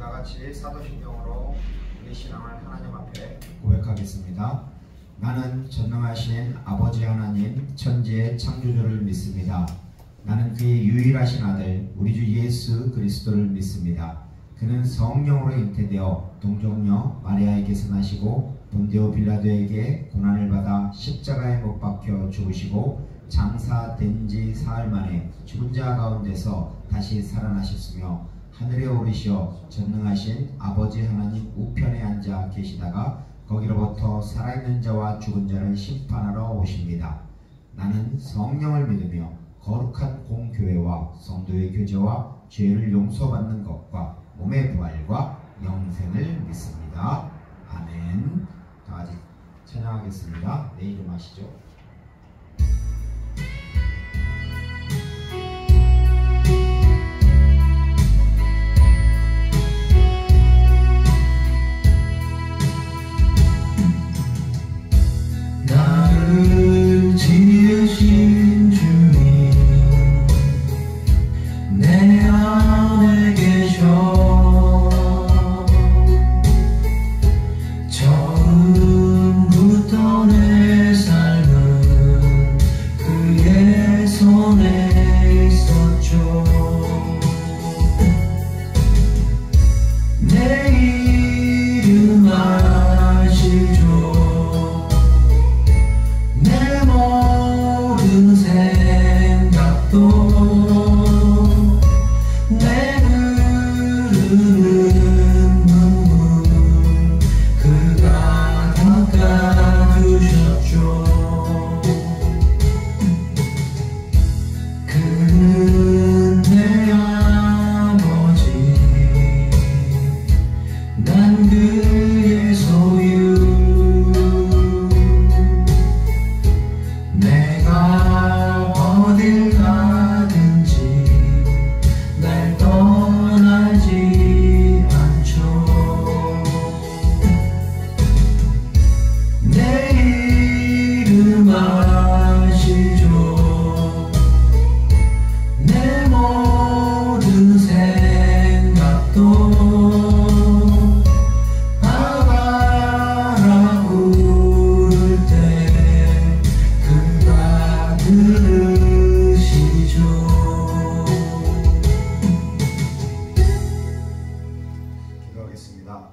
다 같이 사도신경으로 우리 신앙을 하나님 앞에 고백하겠습니다. 나는 전능하신 아버지 하나님 천지의 창조주를 믿습니다. 나는 그의 유일하신 아들 우리 주 예수 그리스도를 믿습니다. 그는 성령으로 잉태되어 동정녀 마리아에게서 나시고 본디오 빌라도에게 고난을 받아 십자가에 못 박혀 죽으시고 장사된 지 사흘 만에 죽은 자 가운데서 다시 살아나셨으며 하늘에 오르시어 전능하신 아버지 하나님 우편에 앉아 계시다가 거기로부터 살아있는 자와 죽은 자를 심판하러 오십니다. 나는 성령을 믿으며 거룩한 공교회와 성도의 교제와 죄를 용서받는 것과 몸의 부활과 영생을 믿습니다. 아멘. 다 같이 찬양하겠습니다. 내 이름 아시죠? 나를 지으신 주님 내 안에 계셔 처음부터 내 삶은 그의 손에 있었죠. 내 이름 아시죠? 내 모든 생각도 내 흐르는 눈물 그가 닦아주셨죠. 그는 내 아버지 난 그의 소유 내가 어딜 가든지 날 떠나지 않죠. 내 이름 아시죠? 내 모든 생각도 아바라 부를 때 그가 들으시죠. 기도하겠습니다.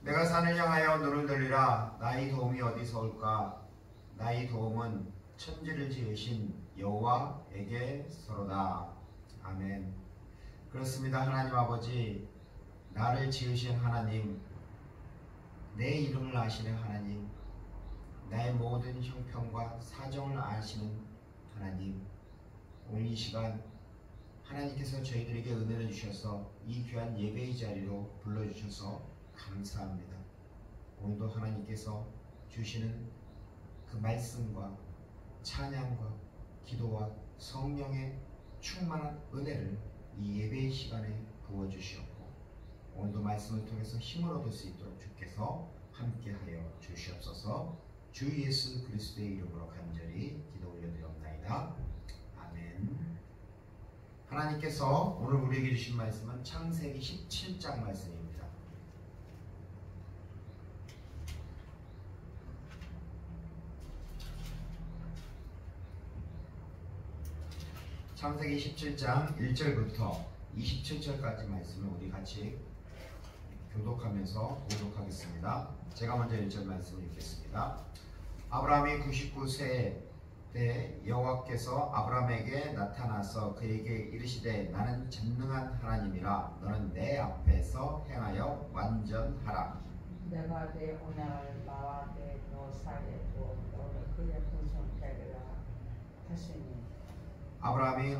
내가 산을 향하여 눈을 들리라. 나의 도움이 어디서 올까? 나의 도움은 천지를 지으신 여호와에게서로다. 아멘. 그렇습니다. 하나님 아버지, 나를 지으신 하나님, 내 이름을 아시는 하나님, 나의 모든 형편과 사정을 아시는 하나님, 오늘 이 시간 하나님께서 저희들에게 은혜를 주셔서 이 귀한 예배의 자리로 불러주셔서 감사합니다. 오늘도 하나님께서 주시는 그 말씀과 찬양과 기도와 성령의 충만한 은혜를 이 예배의 시간에 부어주시옵고 오늘도 말씀을 통해서 힘을 얻을 수 있도록 주께서 함께하여 주시옵소서. 주 예수 그리스도의 이름으로 간절히 기도 올려드리옵나이다. 아멘. 하나님께서 오늘 우리에게 주신 말씀은 창세기 17장 말씀입니다. 창세기 17장 1절부터 27절까지 말씀을 우리 같이 교독하면서 공독하겠습니다. 제가 먼저 1절 말씀을 읽겠습니다. 아브라함이 99세 때 여호와께서 아브라함에게 나타나서 그에게 이르시되 나는 전능한 하나님이라 너는 내 앞에서 행하여 완전하라. 내가 내 언약을 나와 내 너 사이에 두어 너를 그의 분성 되리라 하시니 아브라함이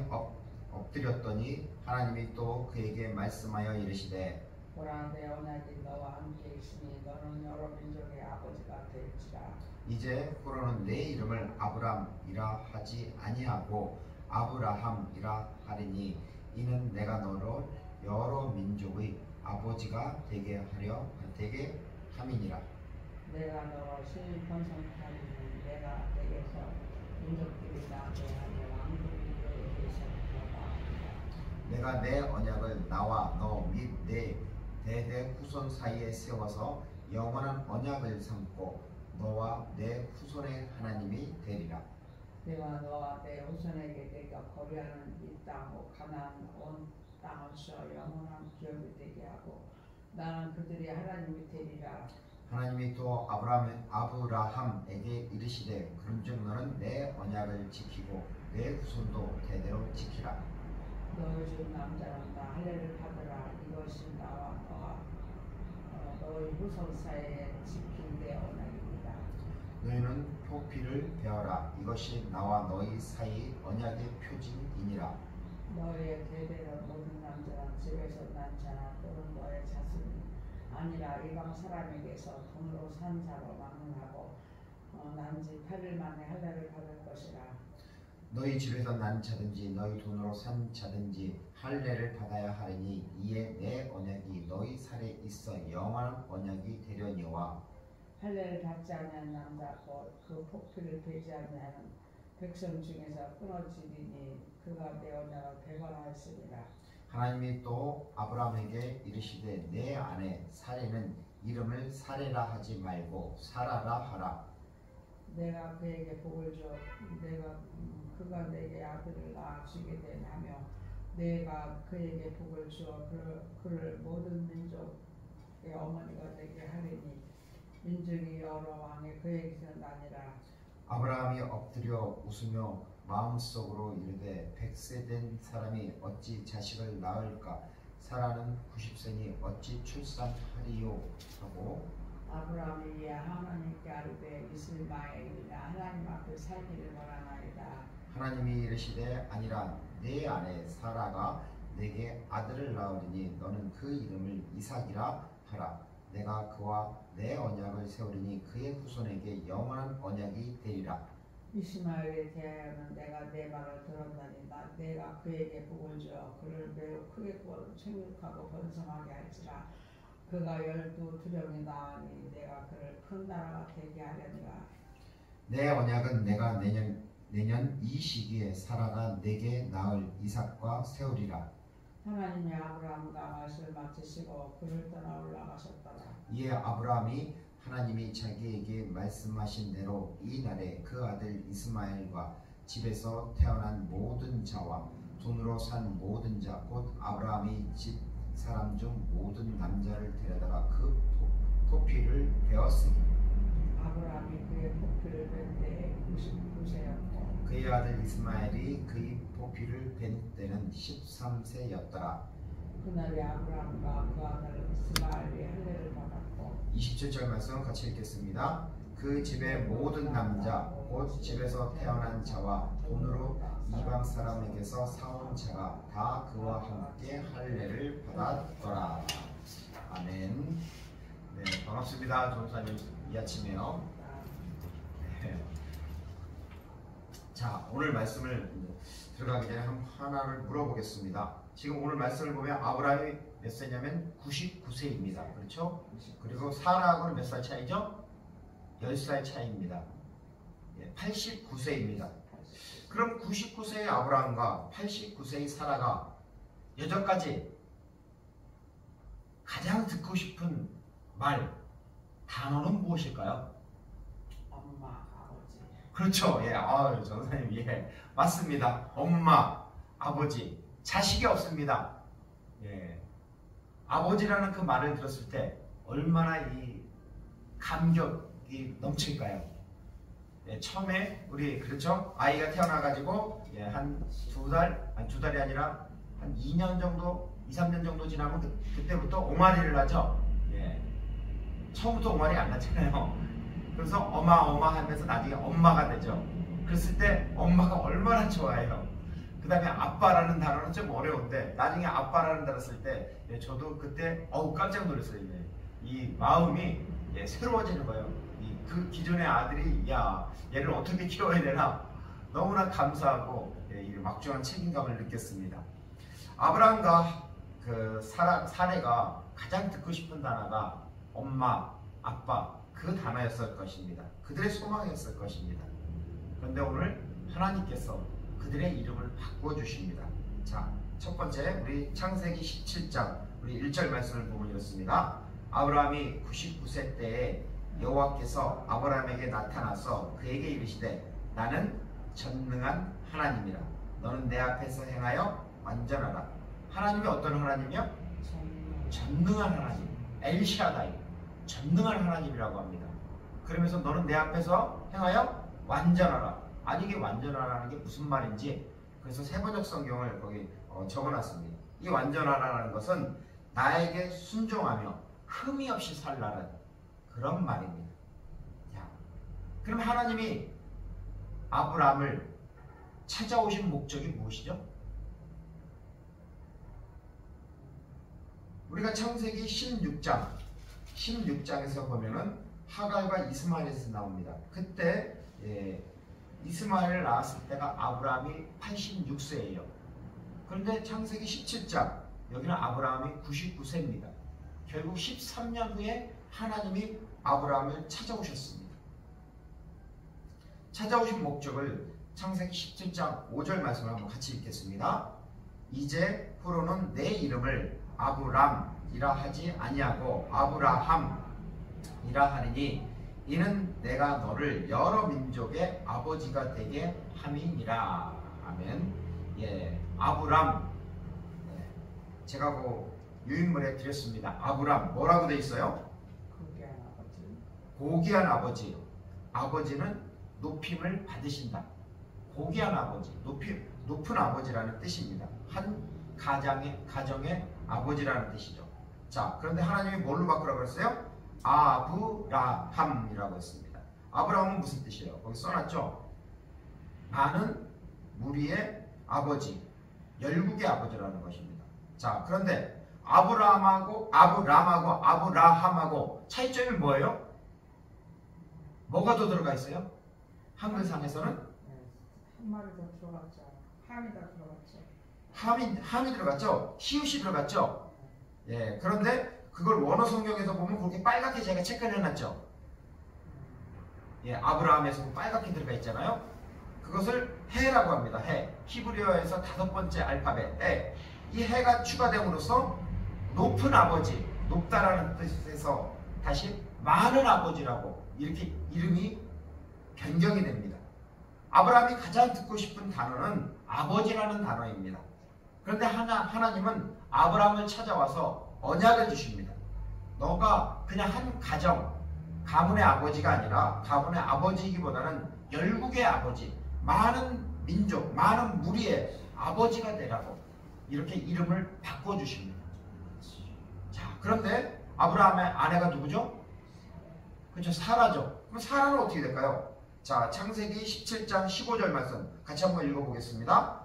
엎드렸더니 하나님이 또 그에게 말씀하여 이르시되 보라 내 언약이 너와 함께 있으니 너는 여러 민족의 아버지가 될지라. 이제 후로는 내 이름을 아브람이라 하지 아니하고 아브라함이라 하리니 이는 내가 너로 여러 민족의 아버지가 되게 함이니라. 내가 너로 신을 번성하리니 내가 내게서 민족들이 나게 하며 왕들이 너에게서 나가. 내가 내 언약을 나와 너 및 내 후손 사이에 세워서 영원한 언약을 삼고 너와 내 후손의 하나님이 되리라. 내가 너와 내 후손에게 내가 거류하는 이 땅, 가나안 온 땅을 주어 영원한 기업이 되게 하고 나는 그들의 하나님이 되리라. 하나님이 또 아브라함에게 이르시되 그런즉 너는 내 언약을 지키고 내 후손도 대대로 지키라. 너희 중 남자는 나 할례를 받으라. 이것이 나와 너와 너희 후손 사이에 지킨 내 언약입니다. 너희는 표피를 베어라. 이것이 나와 너희 사이 언약의 표징이니라. 너희의 대대로 모든 남자는 집에서 난 자나 또는 너의 자손이 아니라 이방 사람에게서 돈으로 산 자로 막론하고 난지 8일 만에 할례를 받을 것이라. 너희 집에서 난 자든지 너희 돈으로 산 자든지 할례를 받아야 하리니 이에 내 언약이 너희 살에 있어 영원한 언약이 되려니와 할례를 받지 않는 남자 곧 그 포피를 베지 않는 백성 중에서 끊어지리니 그가 내 언약을 배반하였으리라. 하나님이 또 아브라함에게 이르시되 내 아내 사레는 이름을 사레라 하지 말고 사라라 하라. 내가 그에게 복을 줘 그가 내게 아들을 낳아 주게 되나며 내가 그에게 복을 주어 그를 모든 민족의 어머니가 되게 하리니 민족이 여러 왕의 그에게서 나니라. 아브라함이 엎드려 웃으며 마음속으로 이르되 100세 된 사람이 어찌 자식을 낳을까? 사라는 90세니 어찌 출산하리요? 하고 아브라함이 이에 하나님께 아뢰되 이스마엘이나 하나님 앞에 살기를 원하나이다. 하나님이 이르시되 아니라 내 아내 사라가 내게 아들을 낳으리니 너는 그 이름을 이삭이라 하라. 내가 그와 내 언약을 세우리니 그의 후손에게 영원한 언약이 되리라. 이스마엘에 대하여는 내가 내 말을 들었나니 내가 그에게 복을 주어 그를 매우 크게 꾸어 생육하고 번성하게 할지라. 그가 12두령이 나으니 내가 그를 큰 나라가 되게 하려니와. 내 언약은 내가 내년 이 시기에 사라가 내게 낳을 이삭과 세우리라. 하나님이 아브라함과 말씀을 마치시고 그를 떠나 올라가셨더라. 이에 아브라함이 하나님이 자기에게 말씀하신 대로 이 날에 그 아들 이스마엘과 집에서 태어난 모든 자와 돈으로 산 모든 자 곧 아브라함이 집 사람 중 모든 남자를 데려다가 그 포피를 베었으니 아브라함이 그의 포피를 벤 때에 99세였고 그의 아들 이스마엘이 그의 포피를 벤 때는 13세였더라. 그날에 아브라함과 그 아들 이스마엘이 할례를 받았고 27절 말씀 같이 읽겠습니다. 그 집의 모든 남자 곧 집에서 태어난 자와 돈으로 이방 사람에게서 사온 자가 다 그와 함께 할례를 받았더라. 아멘. 네, 반갑습니다. 전사님 이 아침에요. 네. 자, 오늘 말씀을 들어가기 전에 하나를 물어보겠습니다. 지금 오늘 말씀을 보면 아브라함이 몇 세냐면 99세입니다. 그렇죠? 그리고 사라하고는 몇 살 차이죠? 10살 차이입니다. 89세입니다. 그럼 99세의 아브라함과 89세의 사라가 여전까지 가장 듣고 싶은 말, 단어는 무엇일까요? 엄마, 아버지. 그렇죠. 예, 전사님, 예, 맞습니다. 엄마, 아버지, 자식이 없습니다. 예, 아버지라는 그 말을 들었을 때 얼마나 이 감격이 넘칠까요? 예, 처음에 우리 그렇죠? 아이가 태어나가지고 예, 한 두 달이 아니라 한 2년 정도, 2, 3년 정도 지나면 그때부터 옹알이를 하죠. 예, 처음부터 옹알이 안 나잖아요. 그래서 어마 하면서 나중에 엄마가 되죠. 그랬을 때 엄마가 얼마나 좋아해요. 그 다음에 아빠라는 단어는 좀 어려운데 나중에 아빠라는 단어 쓸 때 예, 저도 그때 깜짝 놀랐어요. 이 마음이 예, 새로워지는 거예요. 그 기존의 아들이 야 얘를 어떻게 키워야 되나 너무나 감사하고 예, 이 막중한 책임감을 느꼈습니다. 아브라함과 그 사레가 가장 듣고 싶은 단어가 엄마, 아빠 그 단어였을 것입니다. 그들의 소망이었을 것입니다. 그런데 오늘 하나님께서 그들의 이름을 바꿔주십니다. 자, 첫 번째 우리 창세기 17장 우리 1절 말씀을 보면 이렇습니다. 아브라함이 99세 때에 여호와께서 아브라함에게 나타나서 그에게 이르시되 나는 전능한 하나님이라. 너는 내 앞에서 행하여 완전하라. 하나님이 어떤 하나님이요? 전능한 하나님. 엘샤다이. 전능한 하나님이라고 합니다. 그러면서 너는 내 앞에서 행하여 완전하라. 아니 이게 완전하라는 게 무슨 말인지 그래서 세번역 성경을 거기 적어놨습니다. 이 완전하라는 것은 나에게 순종하며 흠이 없이 살라는 그런 말입니다. 자, 그럼 하나님이 아브라함을 찾아오신 목적이 무엇이죠? 우리가 창세기 16장에서 보면은 하갈과 이스마엘에서 나옵니다. 그때 이스마엘을 낳았을 때가 아브라함이 86세예요. 그런데 창세기 17장 여기는 아브라함이 99세입니다. 결국 13년 후에 하나님이 아브라함을 찾아오셨습니다. 찾아오신 목적을 창세기 17장 5절 말씀을 한번 같이 읽겠습니다. 이제 후로는 내 이름을 아브람이라 하지 아니하고 아브라함이라 하리니 이는 내가 너를 여러 민족의 아버지가 되게 함이니라. 아멘. 예, 아브람. 제가 그 유인물에 드렸습니다. 아브람 뭐라고 돼 있어요? 고귀한 아버지. 고귀한 아버지. 아버지는 높임을 받으신다. 고귀한 아버지, 높은 아버지라는 뜻입니다. 한 가정의 아버지라는 뜻이죠. 자, 그런데 하나님이 뭘로 바꾸라고 했어요? 아브라함이라고 했습니다. 아브라함은 무슨 뜻이에요? 거기 써놨죠? 많은 무리의 아버지, 열국의 아버지라는 것입니다. 자, 그런데 아브람하고 아브라함하고 차이점이 뭐예요? 뭐가 더 들어가 있어요? 한글상에서는 한 마리 더 들어갔죠. 함이 더 들어갔죠. 함이 들어갔죠? 히읗이 들어갔죠? 예, 그런데 그걸 원어 성경에서 보면 그렇게 빨갛게 제가 체크를 해놨죠? 예, 아브라함에서 빨갛게 들어가 있잖아요? 그것을 해라고 합니다. 해. 히브리어에서 5번째 알파벳 해. 이 해가 추가됨으로써 높은 아버지, 높다라는 뜻에서 다시 많은 아버지라고 이렇게 이름이 변경이 됩니다. 아브라함이 가장 듣고 싶은 단어는 아버지라는 단어입니다. 그런데 하나님은 아브라함을 찾아와서 언약을 주십니다. 너가 그냥 한 가문의 아버지가 아니라 가문의 아버지이기보다는 열국의 아버지, 많은 민족, 많은 무리의 아버지가 되라고 이렇게 이름을 바꿔주십니다. 자, 그런데 아브라함의 아내가 누구죠? 그렇죠, 사라죠. 그럼 사라는 어떻게 될까요? 자, 창세기 17장 15절 말씀 같이 한번 읽어보겠습니다.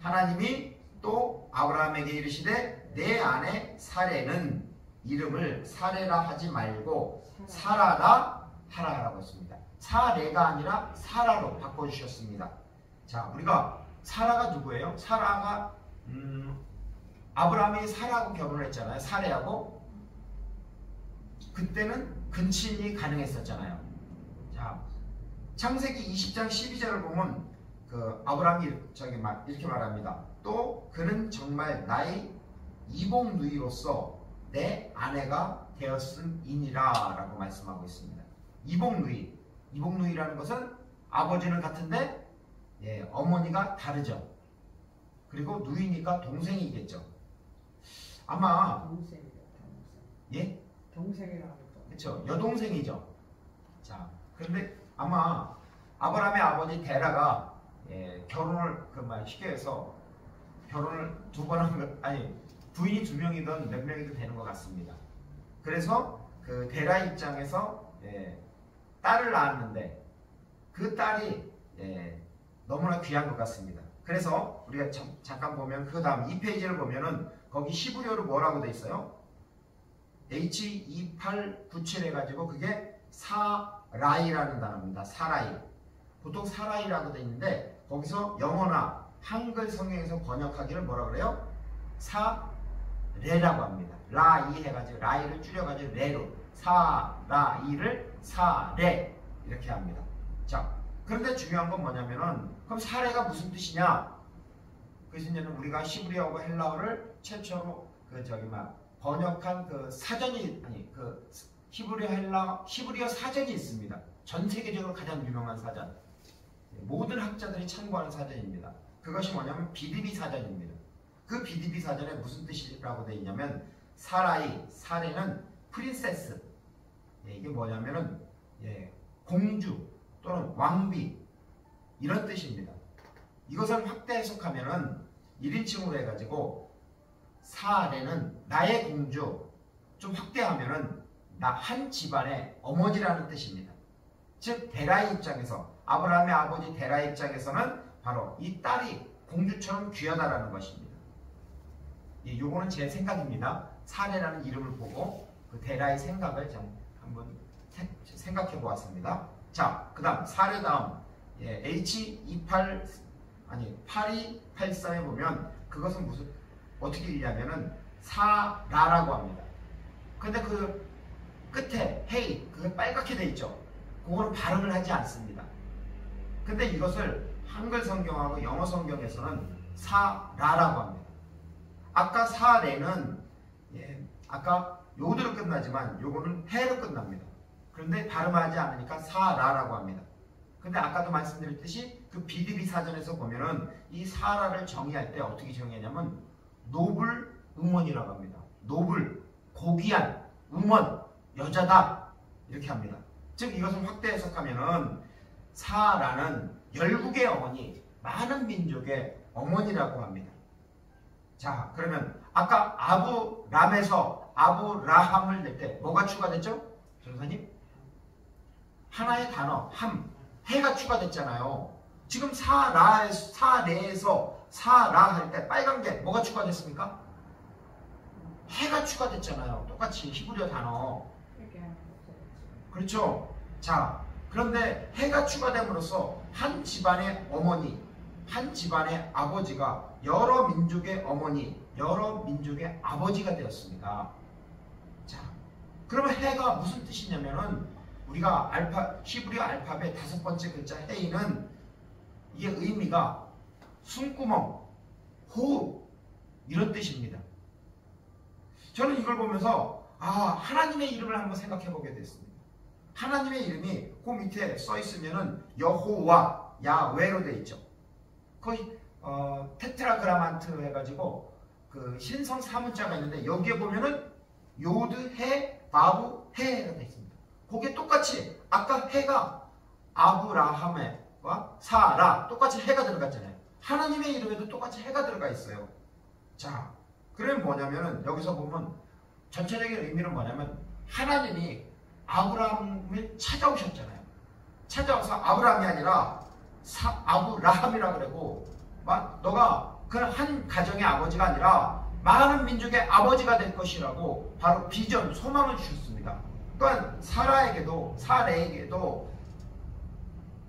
하나님이 또 아브라함에게 이르시되 내 아내 사레는 이름을 사레라 하지 말고 사라라 하라라고 했습니다. 사레가 아니라 사라로 바꿔주셨습니다. 자, 우리가 사라가 누구예요? 사라가 아브라함이 사라하고 결혼을 했잖아요. 사레하고. 그때는 근친이 가능했었잖아요. 자, 창세기 20장 12절을 보면 그 아브라함이 이렇게 말합니다. 또 그는 정말 나의 이복 누이로서 내 아내가 되었음이니라 라고 말씀하고 있습니다. 이복 누이라는 것은 아버지는 같은데 어머니가 다르죠. 그리고 누이니까 동생이겠죠. 아마 동생이죠. 예? 동생이라고 또. 그렇죠. 여동생이죠. 자, 그런데 아마 아브라함의 아버지 데라가 결혼을 쉽게 해서 결혼을 2번 한 것, 아니 부인이 2명이든 몇 명이든 되는 것 같습니다. 그래서 그 데라 입장에서 딸을 낳았는데 그 딸이 너무나 귀한 것 같습니다. 그래서 우리가 잠깐 보면 그 다음 2페이지를 보면은 거기 히브리어로 뭐라고 돼 있어요? H2897 해가지고 그게 사라이라는 단어입니다. 사라이. 보통 사라이라고 돼 있는데 거기서 영어나 한글 성경에서 번역하기를 뭐라 그래요? 사레라고 합니다. 라이 해가지고 라이를 줄여가지고 레로 사라이를 사레 이렇게 합니다. 자, 그런데 중요한 건 뭐냐면은 그럼 사레가 무슨 뜻이냐? 그래서 이제는 우리가 히브리어하고 헬라어를 최초로 번역한 그 사전이 아니 그 히브리어 사전이 있습니다. 전 세계적으로 가장 유명한 사전. 모든 학자들이 참고하는 사전입니다. 그것이 뭐냐면 BDB 사전입니다. 그 BDB 사전에 무슨 뜻이라고 되어 있냐면 사레는 프린세스. 이게 뭐냐면은 공주 또는 왕비 이런 뜻입니다. 이것을 확대 해석하면은 1인칭으로 해가지고 사레는 나의 공주, 좀 확대하면은 나 한 집안의 어머니라는 뜻입니다. 즉 데라의 입장에서 아브라함의 아버지 데라의 입장에서는 바로 이 딸이 공주처럼 귀하다라는 것입니다. 요거는 제 생각입니다. 사레라는 이름을 보고 그 데라의 생각을 좀 한번 생각해 보았습니다. 자, 그 다음 사레 다음 H8284에 보면 그것은 무슨 어떻게 읽냐면은 사라라고 합니다. 근데 그 끝에 헤이 그게 빨갛게 돼 있죠. 그거는 발음을 하지 않습니다. 근데 이것을 한글 성경하고 영어 성경에서는 사라라고 합니다. 아까 사레는 아까 요드로 끝나지만 요거는 해로 끝납니다. 그런데 발음하지 않으니까 사라라고 합니다. 근데 아까도 말씀드렸듯이 그 BDB 사전에서 보면은 이 사라를 정의할 때 어떻게 정의하냐면 노블 우먼이라고 합니다. 노블, 고귀한, 우먼, 여자다 이렇게 합니다. 즉 이것을 확대 해석하면은 사라는 열국의 어머니, 많은 민족의 어머니라고 합니다. 자, 그러면 아까 아브람에서 아브라함을 낼 때 뭐가 추가됐죠? 전사님? 하나의 단어, 해가 추가됐잖아요. 지금 사레에서 사라 할 때 빨간 게 뭐가 추가됐습니까? 해가 추가됐잖아요. 똑같이 히브리어 단어. 그렇죠? 자, 그런데 해가 추가됨으로써 한 집안의 어머니, 한 집안의 아버지가 여러 민족의 어머니, 여러 민족의 아버지가 되었습니다. 자, 그러면 해가 무슨 뜻이냐면은 우리가 히브리어 알파벳 5번째 글자 헤이는 이게 의미가 숨구멍, 호흡 이런 뜻입니다. 저는 이걸 보면서 하나님의 이름을 한번 생각해 보게 됐습니다. 하나님의 이름이 그 밑에 써 있으면은 여호와, 야외로 되어 있죠. 거의 테트라그라만트 해가지고 그 신성 사문자가 있는데 여기에 보면은 요드, 해, 바브, 해가 되어 있습니다. 거기에 똑같이 아까 해가 아브라함과 사라 똑같이 해가 들어갔잖아요. 하나님의 이름에도 똑같이 해가 들어가 있어요. 자, 그러면 뭐냐면은 여기서 보면 전체적인 의미는 뭐냐면 하나님이 아브라함을 찾아오셨잖아요. 찾아와서 아브라함이 아니라 아브라함이라 그러고 너가 그 한 가정의 아버지가 아니라 많은 민족의 아버지가 될 것이라고 바로 비전, 소망을 주셨습니다. 또한 사레에게도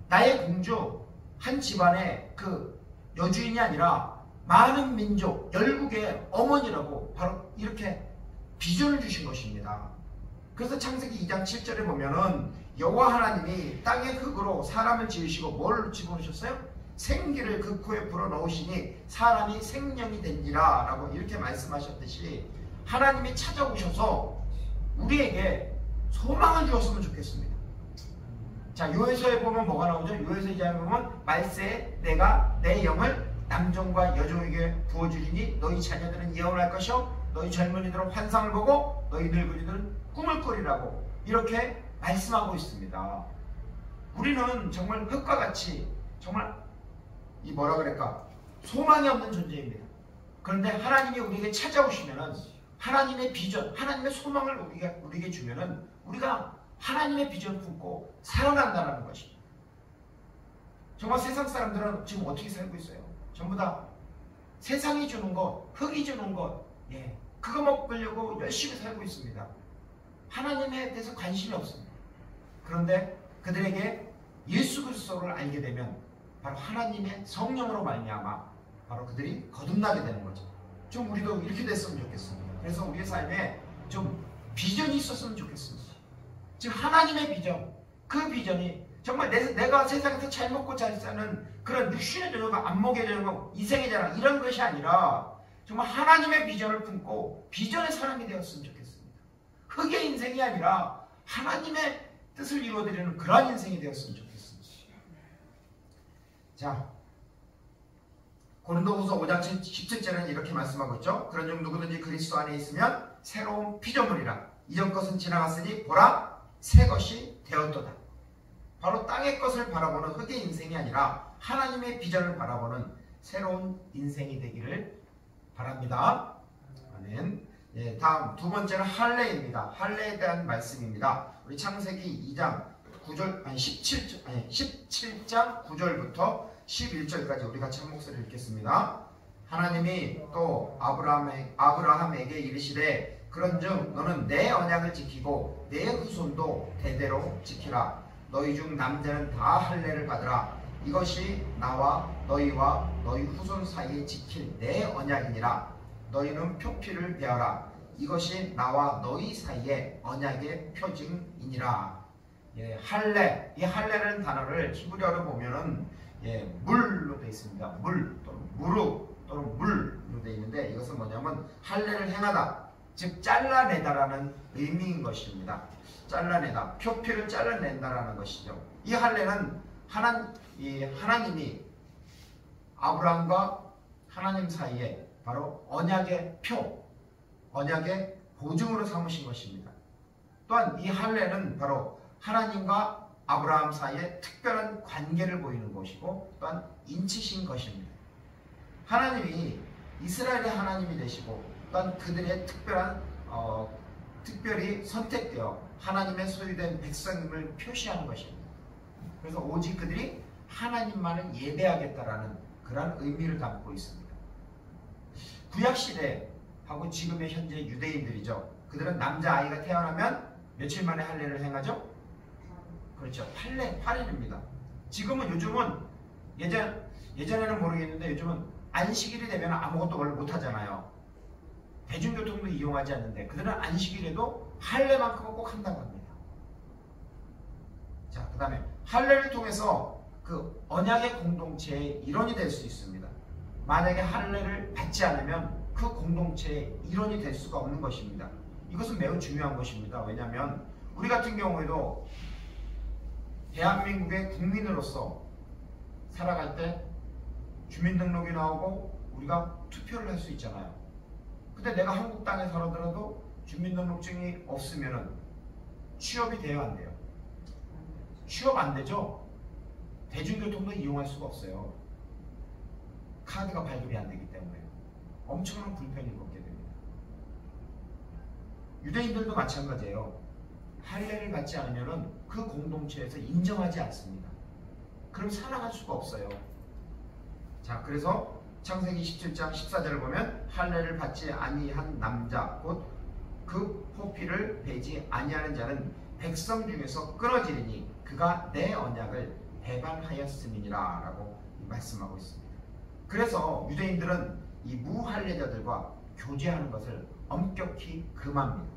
나의 공주 한 집안의 그 여주인이 아니라 많은 민족, 열국의 어머니라고 바로 이렇게 비전을 주신 것입니다. 그래서 창세기 2장 7절에 보면은 여호와 하나님이 땅의 흙으로 사람을 지으시고 뭘 집어넣으셨어요? 생기를 그 코에 불어넣으시니 사람이 생명이 된지라 라고 이렇게 말씀하셨듯이 하나님이 찾아오셔서 우리에게 소망을 주었으면 좋겠습니다. 자, 요에서에 보면 뭐가 나오죠? 요에서 2장에 보면 말세에 내가 내 영을 남종과 여종에게 부어주리니 너희 자녀들은 예언할 것이요 너희 젊은이들은 환상을 보고 너희 늙은이들은 꿈을 꾸리라고 이렇게 말씀하고 있습니다. 우리는 정말 흙과 같이 정말 이 뭐라 그럴까 소망이 없는 존재입니다. 그런데 하나님이 우리에게 찾아오시면은 하나님의 비전, 하나님의 소망을 우리에게 주면은 우리가 하나님의 비전을 품고 살아난다는 것입니다. 정말 세상 사람들은 지금 어떻게 살고 있어요? 전부 다 세상이 주는 것, 흙이 주는 것, 그거 먹으려고 열심히 살고 있습니다. 하나님에 대해서 관심이 없습니다. 그런데 그들에게 예수 그리스도를 알게 되면 바로 하나님의 성령으로 말미암아 바로 그들이 거듭나게 되는 거죠. 좀 우리도 이렇게 됐으면 좋겠습니다. 그래서 우리의 삶에 좀 비전이 있었으면 좋겠습니다. 즉 하나님의 비전, 그 비전이 정말 내가 세상에서 잘 먹고 잘 사는 그런 육신의 자유가 안목의 자유, 이생의 자유 이런 것이 아니라 정말 하나님의 비전을 품고 비전의 사람이 되었으면 좋겠습니다. 흙의 인생이 아니라 하나님의 뜻을 이루어드리는 그러한 인생이 되었으면 좋겠습니다. 자, 고린도후서 5장 17절에는 이렇게 말씀하고 있죠. 그런 중 누구든지 그리스도 안에 있으면 새로운 피조물이라. 이전 것은 지나갔으니 보라 새 것이 되었도다. 바로 땅의 것을 바라보는 흙의 인생이 아니라 하나님의 비전을 바라보는 새로운 인생이 되기를 바랍니다. 아멘. 예, 다음 두 번째는 할례입니다. 할례에 대한 말씀입니다. 우리 창세기 2장 9절, 17장 9절부터 11절까지 우리 같이 한 목소리를 읽겠습니다. 하나님이 또 아브라함에게 이르시되 그런즉 너는 내 언약을 지키고 내 후손도 대대로 지키라. 너희 중 남자는 다 할례를 받으라. 이것이 나와 너희와 너희 후손 사이에 지킬 내 언약이니라. 너희는 표피를 베어라. 이것이 나와 너희 사이에 언약의 표징이니라. 예, 할례. 이 할례라는 단어를 히브리어로 보면은 예, 물로 되어 있습니다. 물 또는 무르 또는 물로 되어 있는데 이것은 뭐냐면 할례를 행하다, 즉 잘라내다라는 의미인 것입니다. 잘라내다, 표피를 잘라낸다라는 것이죠. 이 할례는 하나님이 아브라함과 하나님 사이에 바로 언약의 표, 언약의 보증으로 삼으신 것입니다. 또한 이 할례는 바로 하나님과 아브라함 사이에 특별한 관계를 보이는 것이고 또한 인치신 것입니다. 하나님이 이스라엘의 하나님이 되시고 또한 그들의 특별히 선택되어 하나님의 소유된 백성임을 표시하는 것입니다. 그래서 오직 그들이 하나님만을 예배하겠다라는 그런 의미를 담고 있습니다. 구약시대하고 지금의 현재 유대인들이죠. 그들은 남자아이가 태어나면 며칠 만에 할례를 행하죠? 그렇죠. 8일입니다. 요즘은 예전에는 모르겠는데 요즘은 안식일이 되면 아무것도 원래 못하잖아요. 대중교통도 이용하지 않는데 그들은 안식일에도 할례만큼은 꼭 한다고 합니다. 자, 그 다음에 할례를 통해서 그 언약의 공동체의 일원이 될 수 있습니다. 만약에 할례를 받지 않으면 그 공동체의 일원이 될 수가 없는 것입니다. 이것은 매우 중요한 것입니다. 왜냐하면 우리 같은 경우에도 대한민국의 국민으로서 살아갈 때 주민등록이 나오고 우리가 투표를 할 수 있잖아요. 근데 내가 한국 땅에 살아더라도 주민등록증이 없으면 취업이 돼요, 안 돼요? 취업 안 되죠? 대중교통도 이용할 수가 없어요. 카드가 발급이 안 되기 때문에 엄청난 불편이 겪게 됩니다. 유대인들도 마찬가지예요. 할례를 받지 않으면 그 공동체에서 인정하지 않습니다. 그럼 살아갈 수가 없어요. 자, 그래서 창세기 17장 14절을 보면 할례를 받지 아니한 남자 곧 그 포피를 베지 아니하는 자는 백성 중에서 끊어지리니 그가 내 언약을 배반하였음이니라 라고 말씀하고 있습니다. 그래서 유대인들은 이 무할례자들과 교제하는 것을 엄격히 금합니다.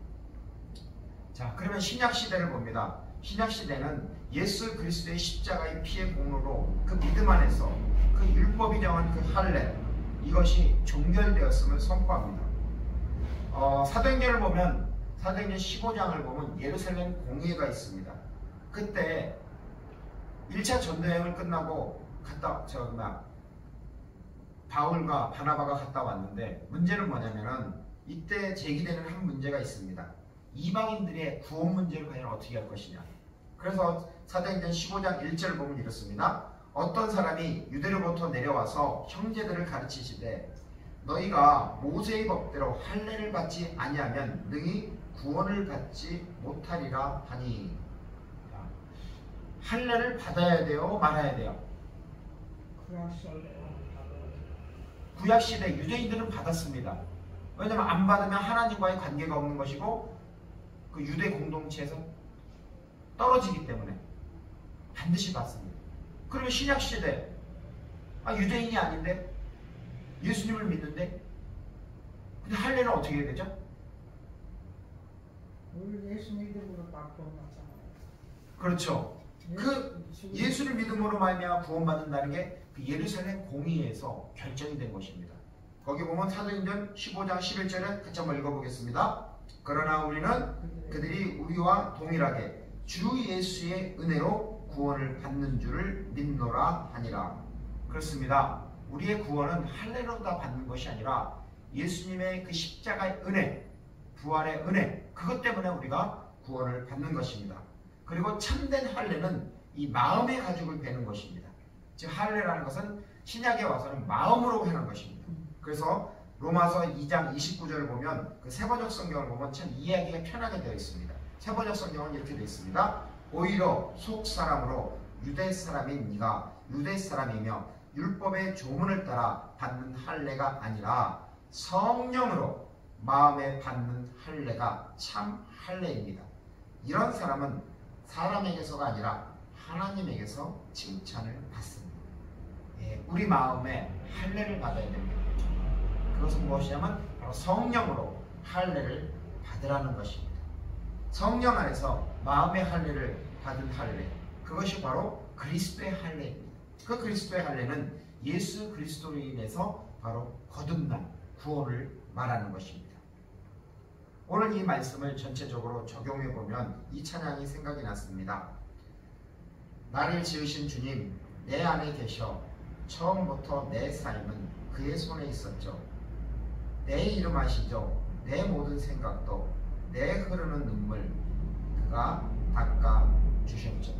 자, 그러면 신약시대를 봅니다. 신약시대는 예수 그리스도의 십자가의 피의 공로로 그 믿음 안에서 그 율법이 정한 그 할례, 이것이 종결되었음을 선포합니다. 사도행전을 보면 사도행전 15장을 보면 예루살렘 공회가 있습니다. 그때 1차 전도여행을 끝나고 바울과 바나바가 갔다 왔는데 문제는 뭐냐면은 이때 제기되는 한 문제가 있습니다. 이방인들의 구원 문제를 과연 어떻게 할 것이냐. 그래서 사도행전 15장 1절을 보면 이렇습니다. 어떤 사람이 유대로부터 내려와서 형제들을 가르치시되 너희가 모세의 법대로 할례를 받지 아니하면 능히 구원을 받지 못하리라 하니. 할례를 받아야 돼요, 말아야 돼요? 구약시대 유대인들은 받았습니다. 왜냐하면 안 받으면 하나님과의 관계가 없는 것이고 그 유대 공동체에서 떨어지기 때문에 반드시 받습니다. 그러면 신약시대 유대인이 아닌데 예수님을 믿는데 근데 할례는 어떻게 해야 되죠? 우리 예수 믿음으로 구원받잖아요. 그렇죠. 그 예수를 믿음으로 말미암아 구원받는다는 게 그 예루살렘 공의에서 결정이 된 것입니다. 거기 보면 사도행전 15장 11절에 같이 한번 읽어보겠습니다. 그러나 우리는 그들이 우리와 동일하게 주 예수의 은혜로 구원을 받는 줄을 믿노라 하니라. 그렇습니다. 우리의 구원은 할례로 다 받는 것이 아니라 예수님의 그 십자가의 은혜, 부활의 은혜, 그것 때문에 우리가 구원을 받는 것입니다. 그리고 참된 할례는 이 마음의 가죽을 베는 것입니다. 즉 할례라는 것은 신약에 와서는 마음으로 하는 것입니다. 그래서 로마서 2장 29절을 보면 그 세번역 성경을 보면 참 이해하기가 편하게 되어 있습니다. 세번역 성경은 이렇게 되어 있습니다. 오히려 속 사람으로 유대 사람인 네가 유대 사람이며 율법의 조문을 따라 받는 할례가 아니라 성령으로 마음에 받는 할례가 참 할례입니다. 이런 사람은 사람에게서가 아니라 하나님에게서 칭찬을 받습니다. 우리 마음에 할례를 받아야 됩니다. 그것은 무엇이냐면 바로 성령으로 할례를 받으라는 것입니다. 성령 안에서 마음의 할례를 받은 할례, 그것이 바로 그리스도의 할례입니다. 그 그리스도의 할례는 예수 그리스도로 인해서 바로 거듭난 구원을 말하는 것입니다. 오늘 이 말씀을 전체적으로 적용해 보면 이 찬양이 생각이 났습니다. 나를 지으신 주님, 내 안에 계셔 처음부터 내 삶은 그의 손에 있었죠. 내 이름 아시죠? 내 모든 생각도 내 흐르는 눈물 그가 닦아 주셨죠.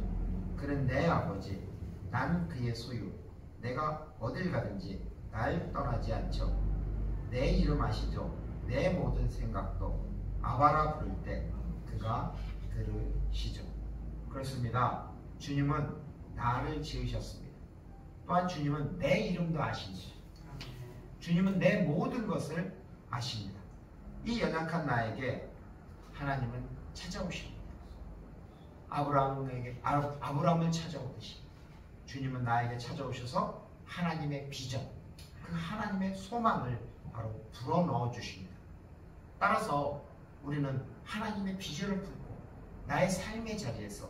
그는 내 아버지, 난 그의 소유. 내가 어딜 가든지 날 떠나지 않죠. 내 이름 아시죠? 내 모든 생각도 아바라 부를 때 그가 들으시죠. 그렇습니다. 주님은 나를 지으셨습니다. 또한 주님은 내 이름도 아십니다. 주님은 내 모든 것을 아십니다. 이 연약한 나에게 하나님은 찾아오십니다. 아브라함을 찾아오듯이 주님은 나에게 찾아오셔서 하나님의 비전, 그 하나님의 소망을 바로 불어넣어 주십니다. 따라서 우리는 하나님의 비전을 품고 나의 삶의 자리에서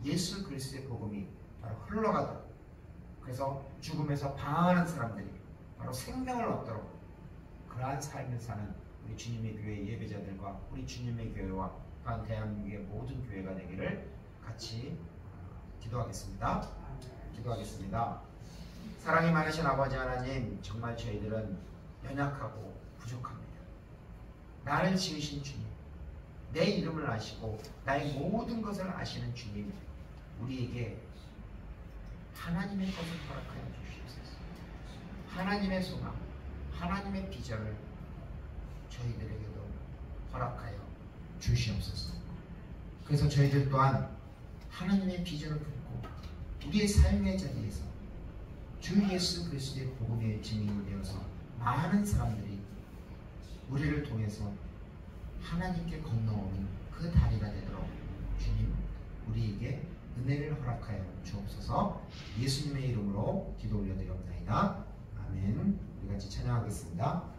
예수 그리스도의 복음이 바로 흘러가도록, 그래서 죽음에서 방황하는 사람들이 바로 생명을 얻도록 그러한 삶을 사는 우리 주님의 교회 예배자들과 우리 주님의 교회와 또한 대한민국의 모든 교회가 되기를 같이 기도하겠습니다. 기도하겠습니다. 사랑이 많으신 아버지 하나님, 정말 저희들은 연약하고 부족합니다. 나를 지으신 주님, 내 이름을 아시고 나의 모든 것을 아시는 주님, 우리에게 하나님의 것을 허락하여 주시옵소서. 하나님의 소망, 하나님의 비전을 저희들에게도 허락하여 주시옵소서. 그래서 저희들 또한 하나님의 비전을 품고 우리의 삶의 자리에서 주 예수 그리스도의 복음의 증인이 되어서 많은 사람들이 우리를 통해서 하나님께 건너오는 그 다리가 되도록 주님, 우리에게 은혜를 허락하여 주옵소서. 예수님의 이름으로 기도 올려드리옵나이다. 아멘. 우리 같이 찬양하겠습니다.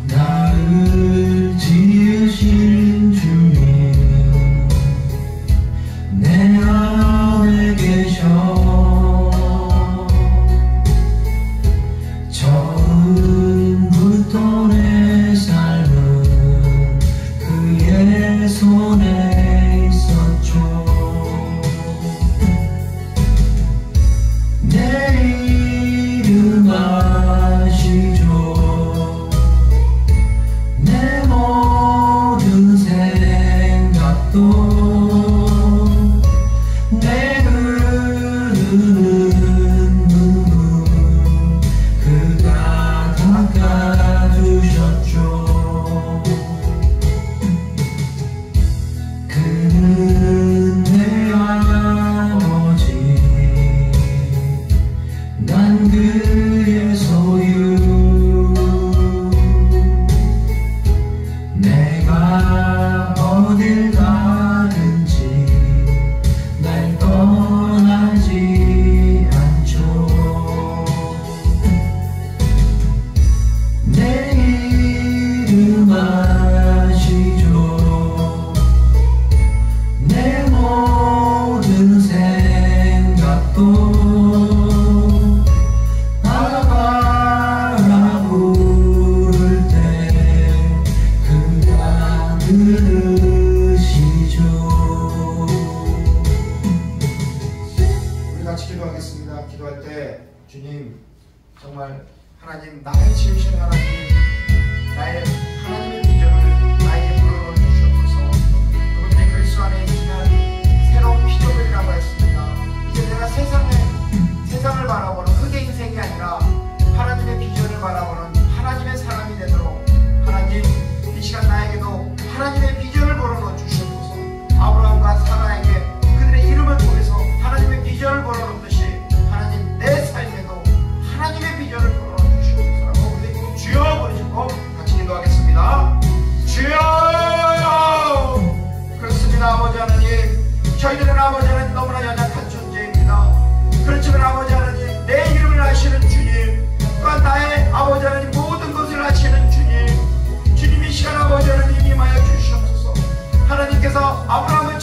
나를 지으신 주님, 내 안에 계셔 처음부터 내 정말 하나님, 나를 지으신 하나님, 나의 하나님의 비전을 나에게 불어넣어 주시옵소서. 그분들이 그리스도 안에 있으면 새로운 피조물이라고 했습니다. 이제 내가 세상을 바라보는 흙의 인생이 아니라 하나님의 비전을 바라보는 하나님의 사람이 되도록 하나님, 이 시간 나에게도 하나님의 비전을 불어넣어 주시옵소서. 아브라함과 사라에게 그들의 이름을 통해서 하나님의 비전을 불어넣듯이 하나님, 내 삶에도 하나님의 비전을 불어넣어 주시옵소서. 우리 주여 부르시고 같이 기도하겠습니다. 주여! 그렇습니다. 아버지 하나님, 저희들은 아버지 하나님 너무나 연약한 존재입니다. 그렇지만 아버지 하나님, 내 이름을 아시는 주님, 또한 나의 아버지 하나님 모든 것을 아시는 주님, 주님 이 시간 아버지 하나님 임하여 주시옵소서. 하나님께서 아브라함의